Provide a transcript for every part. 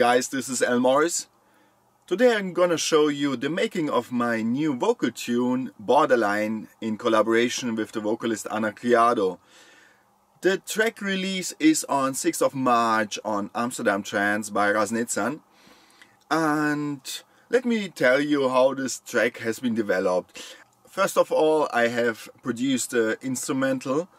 guys, this is Morris. Today I'm gonna show you the making of my new vocal tune, Borderline, in collaboration with the vocalist Ana Criado. The track release is on 6th of March on Amsterdam Trance by Raznitsan. And let me tell you how this track has been developed. First of all, I have produced the instrumental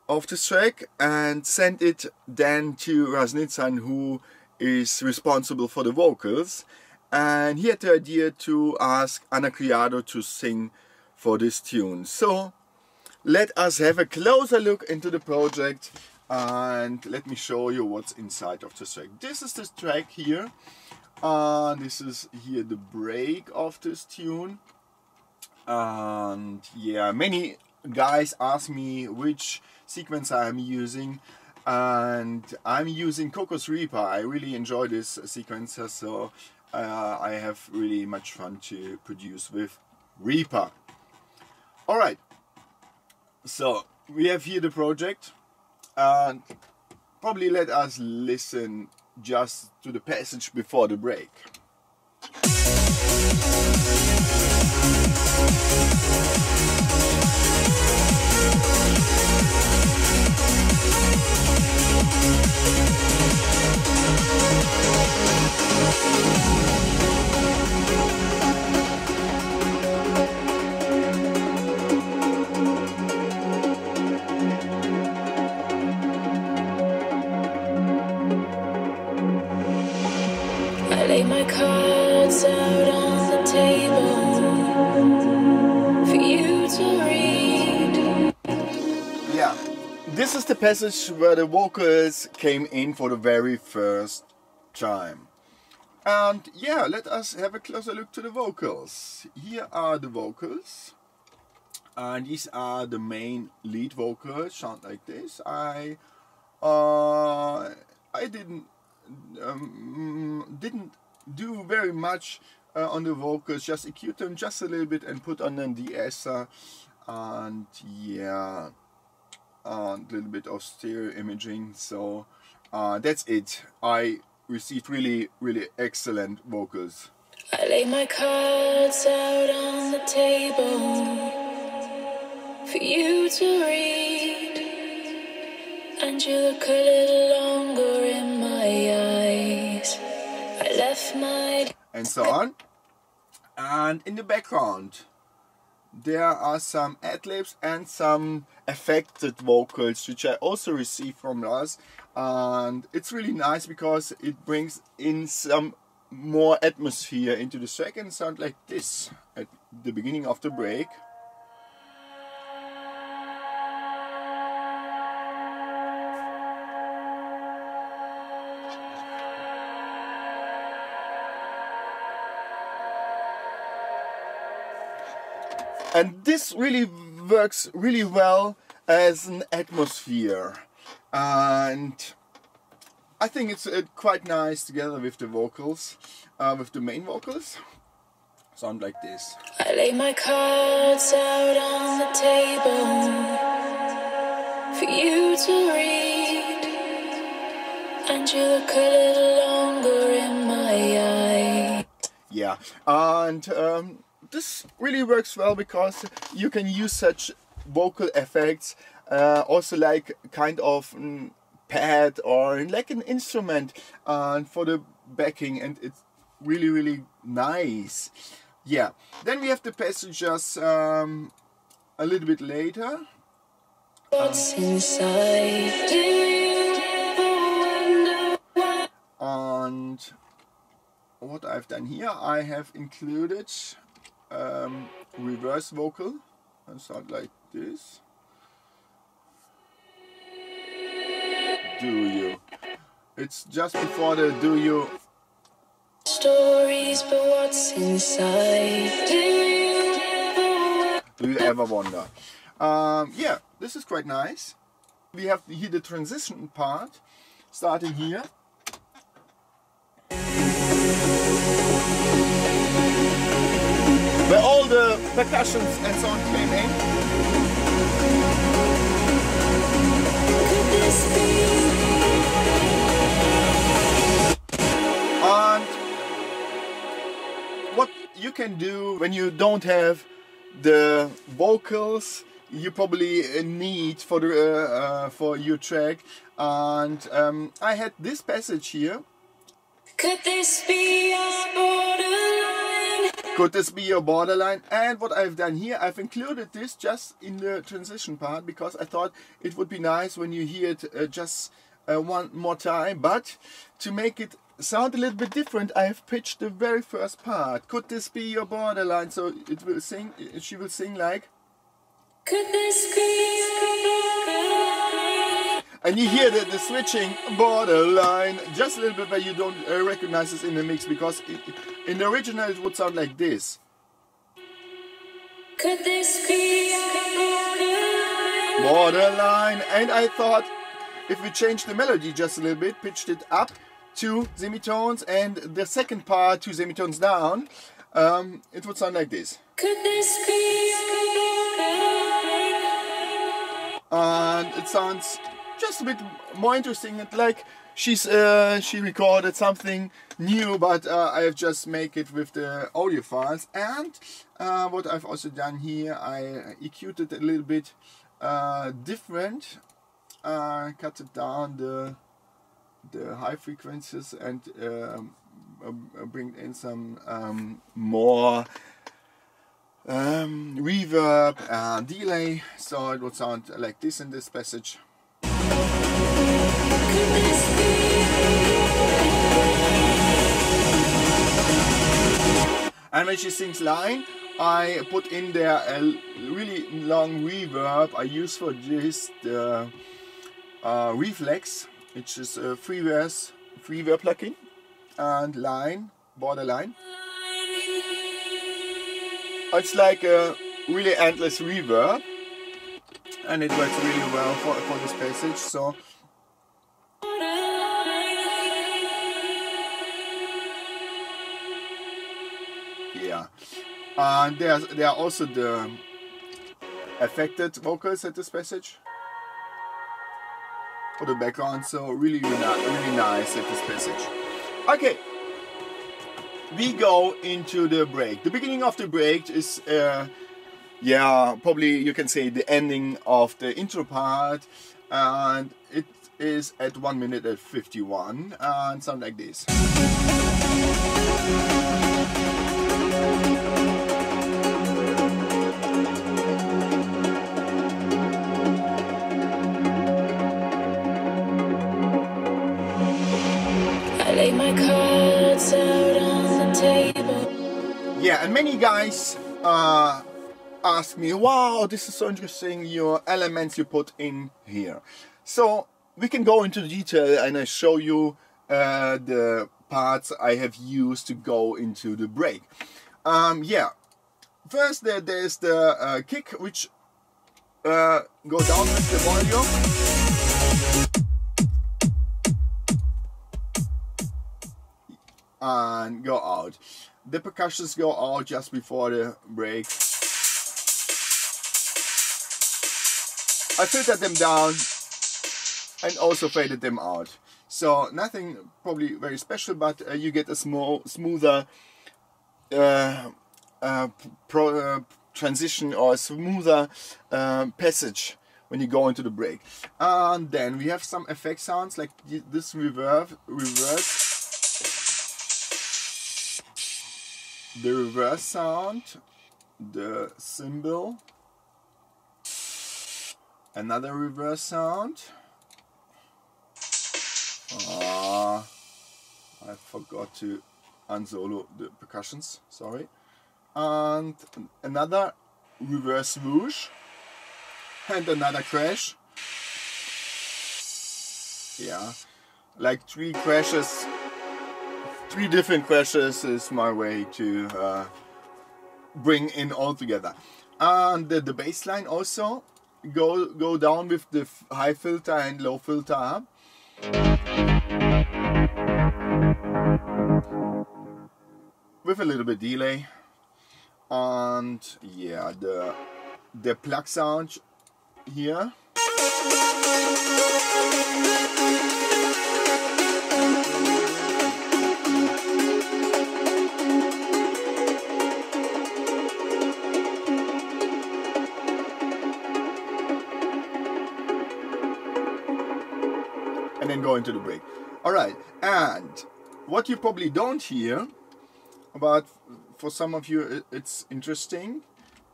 of this track and sent it then to Raznitsan, who is responsible for the vocals, and he had the idea to ask Ana Criado to sing for this tune. So let us have a closer look into the project and let me show you what's inside of the track. This is this track here, this is here the break of this tune, and yeah, many guys ask me which sequence I'm using, and I'm using Cocos Reaper. I really enjoy this sequencer, so I have really much fun to produce with Reaper. Alright, so we have here the project, and probably let us listen just to the passage before the break. I lay my cards out on the table for you to read. Yeah, this is the passage where the vocals came in for the very first time. And yeah, let us have a closer look to the vocals. Here are the vocals, and these are the main lead vocals. Sound like this. I didn't do very much on the vocals, just EQ'd them just a little bit and put on them the ESA, and yeah, a little bit of stereo imaging. So that's it. I received really excellent vocals. I lay my cards out on the table for you to read, and you look a little longer in my eyes. I left my... And so on. And in the background there are some ad-libs and some affected vocals, which I also received from Raz, and it's really nice because it brings in some more atmosphere into the track and sound like this at the beginning of the break. And this really works really well as an atmosphere, and I think it's quite nice together with the vocals, with the main vocals. Sound like this. I lay my cards out on the table for you to read, and you look a little longer in my eyes. Yeah, and this really works well because you can use such vocal effects, also like kind of pad or like an instrument for the backing, and it's really nice. Yeah, then we have the passages a little bit later. What's inside? Do you ever wonder? And what I've done here, I have included reverse vocal, and sound like this. Do you? It's just before the do you. Stories, but what's inside? Do you ever wonder? Yeah, this is quite nice. We have here the transition part, starting here. Where all the percussions and so on came in. Could this be? what you can do when you don't have the vocals you probably need for the for your track, and I had this passage here. Could this be your borderline? Could this be your borderline? And what I've done here, I've included this just in the transition part because I thought it would be nice when you hear it just one more time. But to make it sound a little bit different, I have pitched the very first part. Could this be your borderline? So it will sing. She will sing like. Could this be your borderline? And you hear the switching borderline just a little bit, but you don't recognize this in the mix because in the original it would sound like this. Could this be your borderline? Borderline. And I thought if we change the melody just a little bit, pitched it up 2 semitones and the second part 2 semitones down, it would sound like this. Could this be your borderline? And it sounds just a bit more interesting, like she recorded something new, but I have just make it with the audio files. And what I've also done here, I EQ'd it a little bit different, cut it down the high frequencies and bring in some more reverb and delay, so it would sound like this in this passage. And when she sings line, I put in there a really long reverb. I use for this the Reflex, which is a freeware plugin, and line, borderline. It's like a really endless reverb, and it works really well for this passage. So yeah, and there are also the affected vocals at this passage for the background. So really nice at this passage. Okay. We go into the break. The beginning of the break is, yeah, probably you can say the ending of the intro part, and it is at 1 minute and 51 and sound like this. I lay my cards out on the table. Yeah, and many guys ask me, wow, this is so interesting, your elements you put in here. So we can go into detail and I show you the parts I have used to go into the break. Yeah, first there's the kick, which go down with the volume. And go out. The percussions go out just before the break. I filtered them down and also faded them out. So nothing probably very special, but you get a smoother transition or a smoother passage when you go into the break. And then we have some effect sounds like this reverse. The reverse sound, the cymbal, another reverse sound. I forgot to unsolo the percussions, sorry. And another reverse swoosh, and another crash. Yeah, like 3 crashes. 3 different crashes is my way to bring in all together. And the bass line also go down with the high filter and low filter. With a little bit delay. And yeah, the plug sound here. and go into the break. Alright, and what you probably don't hear, but for some of you it's interesting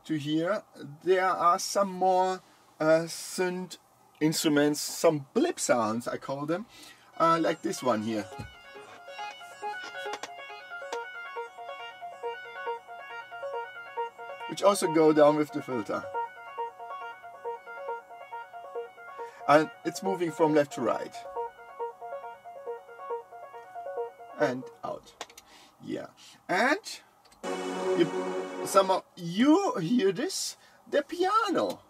to hear, there are some more synth instruments, some blip sounds I call them, like this one here. Which also go down with the filter. And it's moving from left to right. And out. Yeah. And some of you hear this, the piano.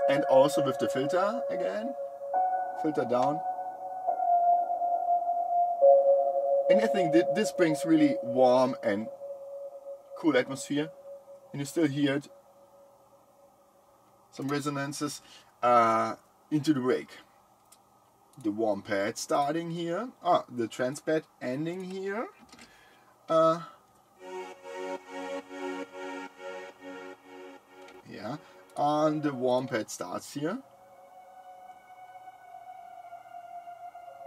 And also with the filter again. Filter down. And I think that this brings really warm and cool atmosphere. And you still hear it, some resonances into the break. The warm pad starting here, the trance pad ending here. Yeah, and the warm pad starts here.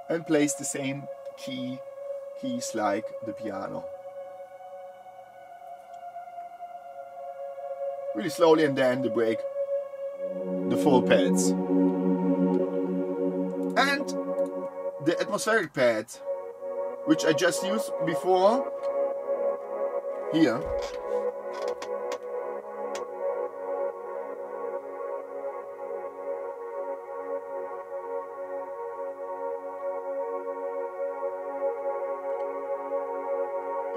And plays the same keys like the piano. Really slowly, and then the break, the full pads. And the atmospheric pad, which I just used before, here.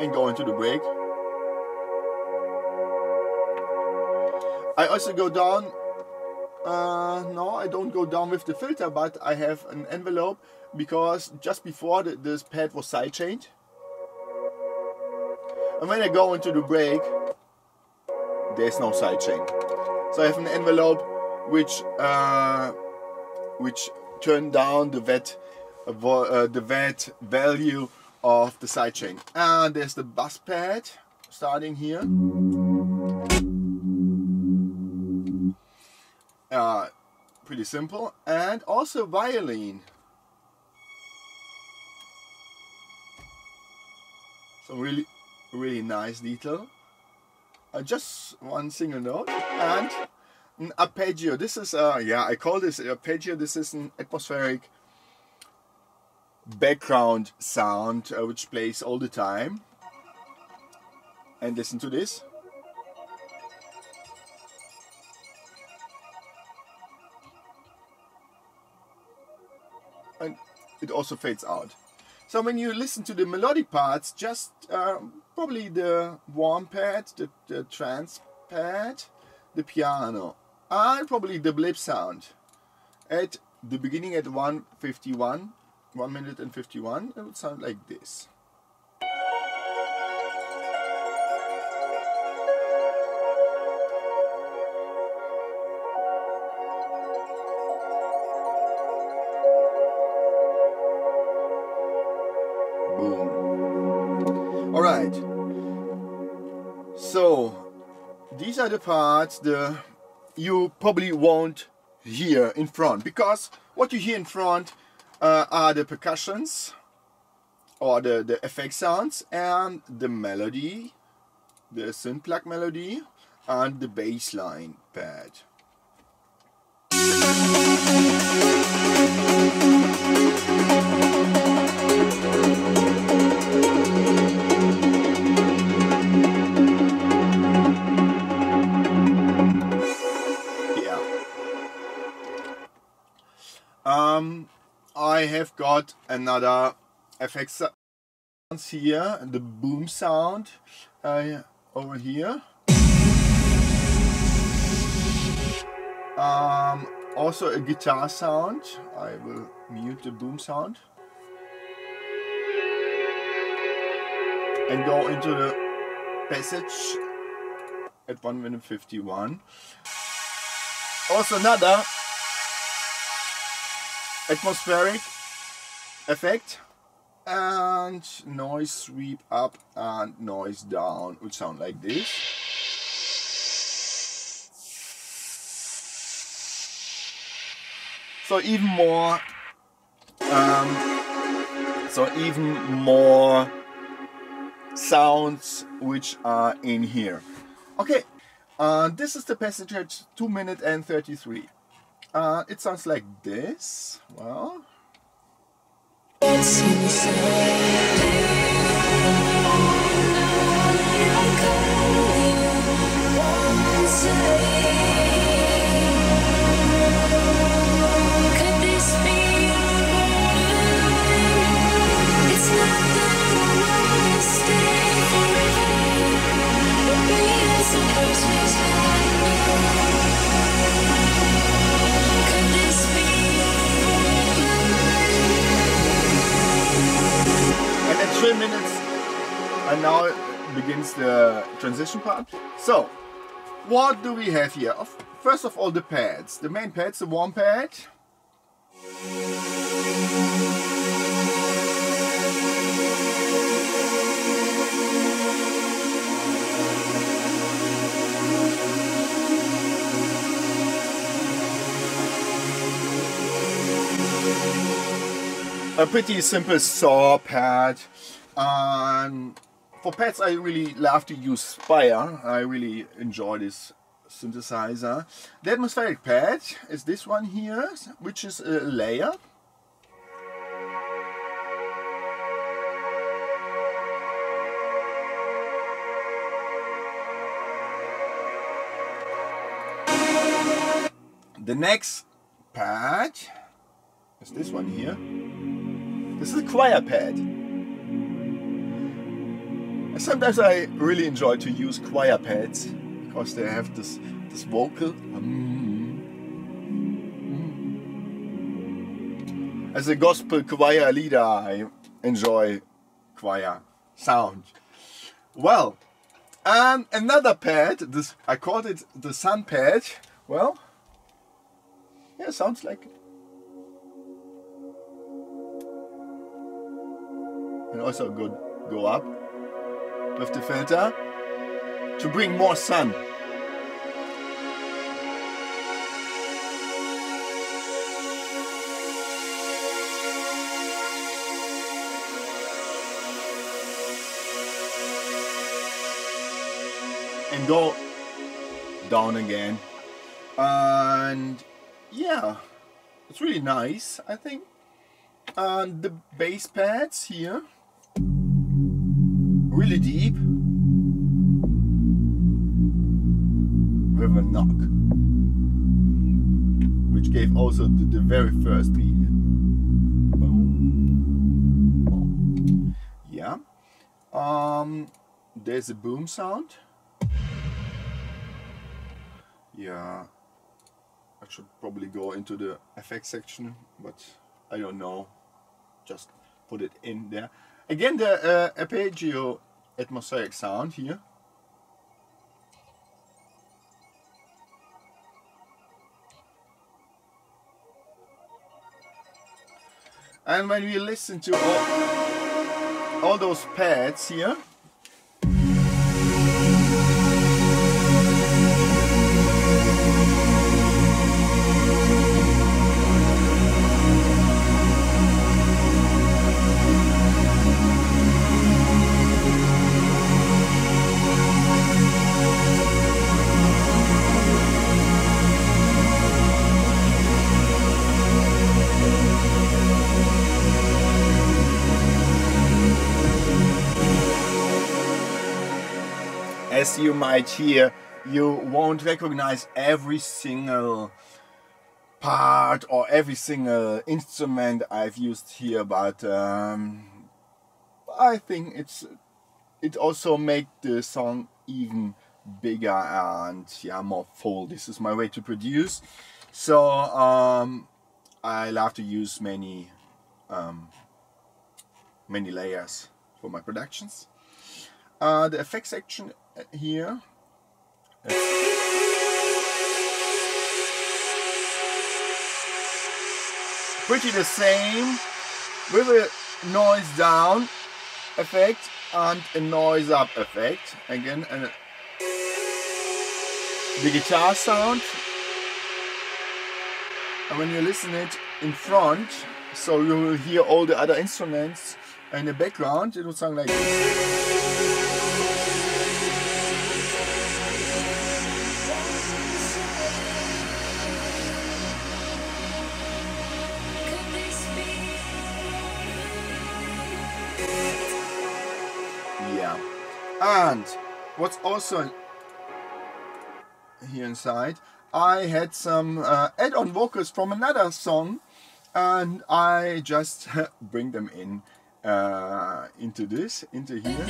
And go into the break. I also go down, no, I don't go down with the filter, but I have an envelope because just before this pad was sidechained. And when I go into the break, there's no sidechain. So I have an envelope which turned down the VAT value of the sidechain. And there's the bass pad starting here. Pretty simple, and also violin. Some really nice detail. Just one single note, and an arpeggio. This is I call this arpeggio. This is an atmospheric background sound which plays all the time. And listen to this. And it also fades out. So when you listen to the melodic parts, just probably the warm pad, the trance pad, the piano, and probably the blip sound. At the beginning at 1:51, 1 minute and 51, it would sound like this. Alright, so these are the parts you probably won't hear in front, because what you hear in front are the percussions or the effect sounds and the melody, the synth plug melody, and the bass line pad. I have got another effect sounds here, the boom sound over here. Also a guitar sound. I will mute the boom sound and go into the passage at 1 minute 51. Also another atmospheric effect and noise sweep up and noise down, which sound like this. So even more sounds which are in here. Okay, this is the passage at 2 minutes and 33. It sounds like this. Well, and at 3 minutes, and now begins the transition part. So, what do we have here? First of all, the pads. The main pads, the warm pad. A pretty simple saw pad. For pads I really love to use Spire. I really enjoy this synthesizer. The atmospheric pad is this one here, which is a layer. The next pad is this one here. This is a choir pad. Sometimes I really enjoy to use choir pads because they have this vocal. As a gospel choir leader, I enjoy choir sound. Well, another pad. I called it the sun pad. Well, yeah, sounds like it. And also go up with the filter to bring more sun. And go down again. And yeah, it's really nice, I think. And the bass pads here, really deep, with a knock, which gave also the very first beat. Boom. Yeah. There's a boom sound. Yeah, I should probably go into the effects section, but I don't know. Just put it in there. Again, the arpeggio atmospheric sound here. And when we listen to all those pads here, as you might hear, you won't recognize every single part or every single instrument I've used here, but I think it also makes the song even bigger and yeah, more full. This is my way to produce. So I love to use many layers for my productions. The effects section here. Pretty the same, with a noise down effect and a noise up effect. Again, the guitar sound. And when you listen it in front, so you will hear all the other instruments in the background, it will sound like this. Yeah. And what's also here inside, I had some add-on vocals from another song, and I just bring them in into here.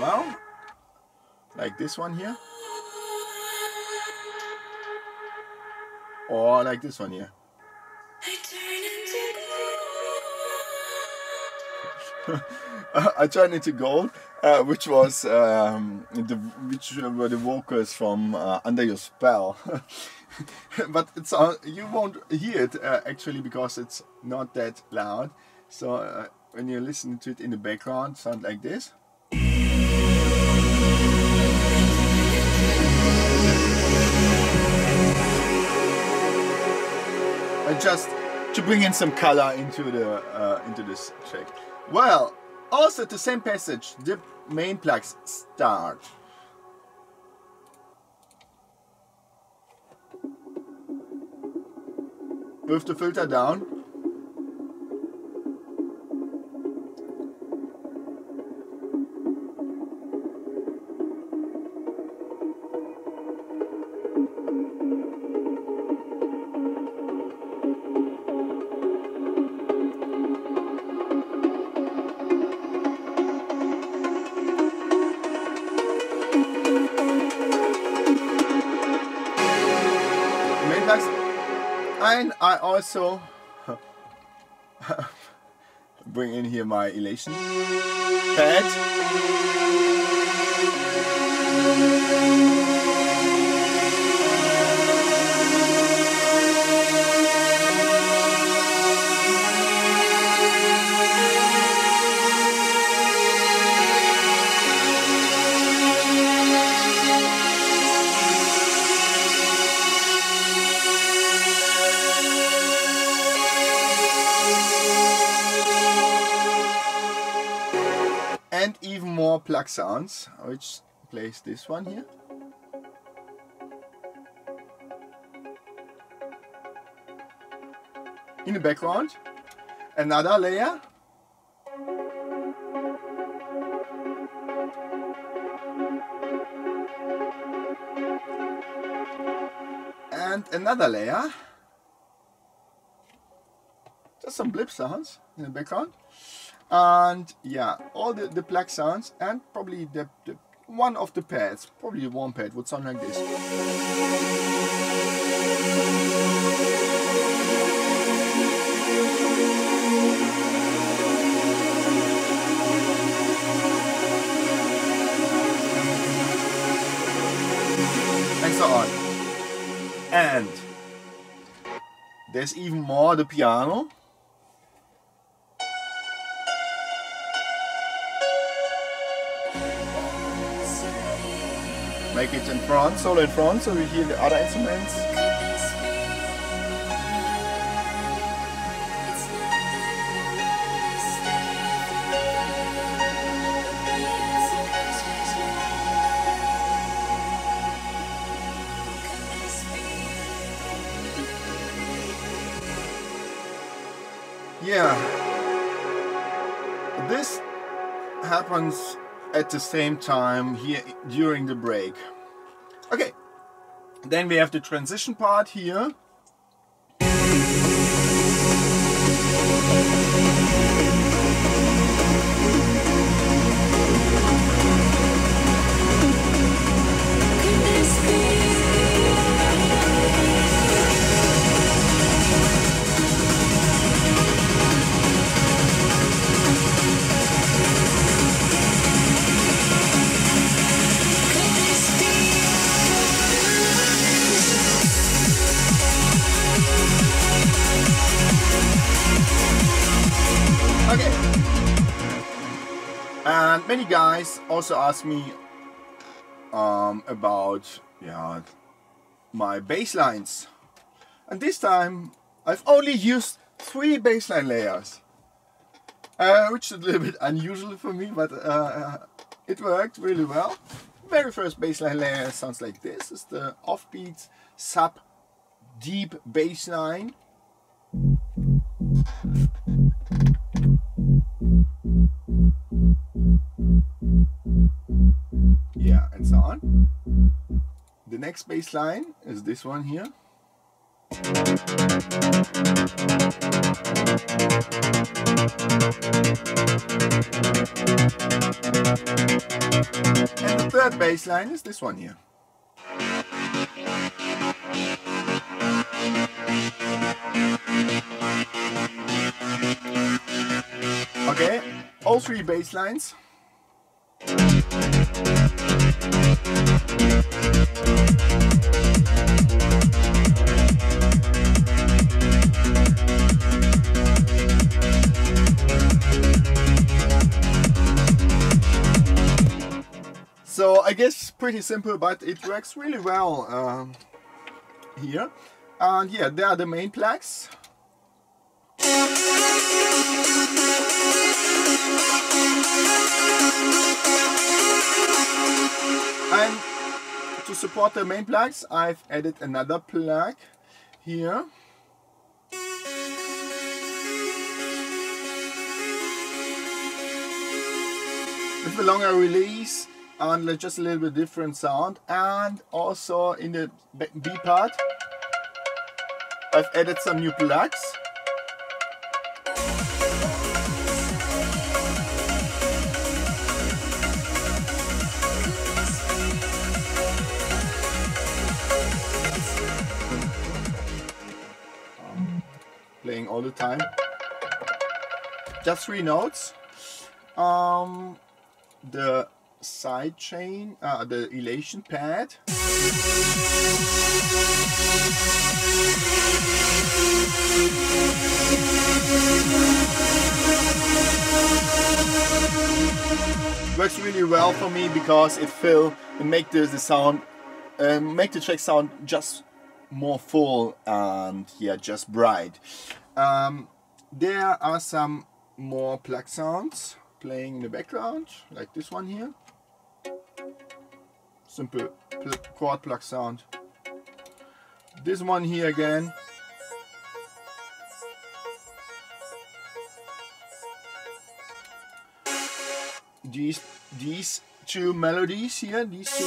Well, like this one here, or like this one here. I turned into gold, which was which were the vocals from Under Your Spell. But it's you won't hear it actually because it's not that loud. So when you listen to it in the background, it sounds like this. Just to bring in some color into this track. Well, also the same passage, the main plugs start. With the filter down. And I also bring in here my elation pad. And even more plug sounds, which plays this one here. In the background, another layer. And another layer. Just some blip sounds in the background. And yeah, all the plug sounds, and probably the one of the pads, probably one pad would sound like this. And so on. And there's even more, the piano. Make it in front, solo in front, so we hear the other instruments. Yeah, this happens at the same time here during the break. Okay, then we have the transition part here. And many guys also ask me about yeah, my bass lines. And this time I've only used 3 bassline layers, which is a little bit unusual for me, but it worked really well. Very first bassline layer sounds like this. It's the offbeat sub deep bassline. Yeah, and so on. The next bass line is this one here. And the third bass line is this one here. Okay, all 3 bass lines. So I guess pretty simple, but it works really well here. And yeah, there are the main plugs. And to support the main plugs, I've added another plug here. With a longer release and just a little bit different sound. And also in the B part, I've added some new plugs. Playing all the time. Just 3 notes. The side chain, the elation pad. Works really well for me because it make the sound, make the track sound just more full and yeah, just bright. There are some more plug sounds playing in the background, like this one here. Simple chord plug sound. This one here again. These 2 melodies here, these 2.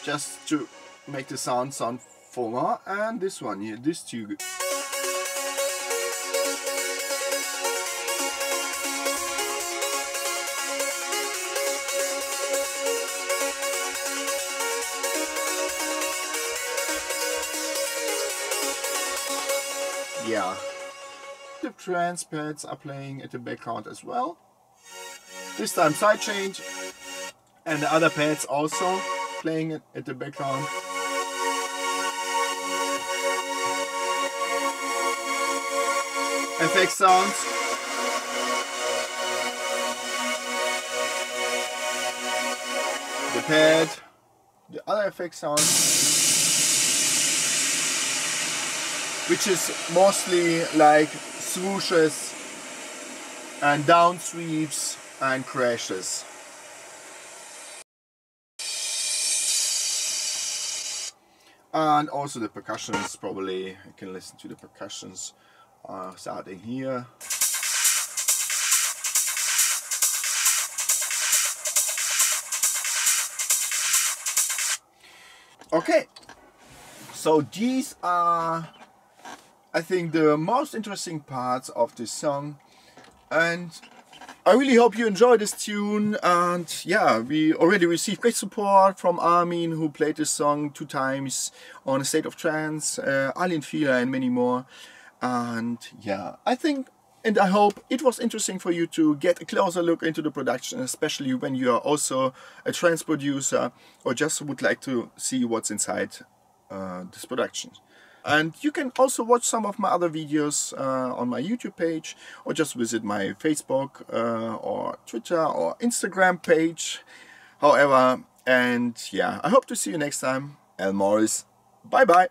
Just to make the sound fuller, and this one here, these 2. Yeah, the trance pads are playing at the background as well. This time side change, and the other pads also playing it at the background. Effect sounds. The pad, the other effect sounds, which is mostly like swooshes and down sweeps and crashes. And also the percussions, probably you can listen to the percussions starting here. Okay, so these are, I think, the most interesting parts of this song, and I really hope you enjoy this tune. And yeah, we already received great support from Armin, who played this song 2 times on A State of Trance, Alien Fear and many more. And yeah, I think and I hope it was interesting for you to get a closer look into the production, especially when you are also a trance producer or just would like to see what's inside this production. And you can also watch some of my other videos on my YouTube page, or just visit my Facebook or Twitter or Instagram page. However, and yeah, I hope to see you next time. El Morris, bye bye.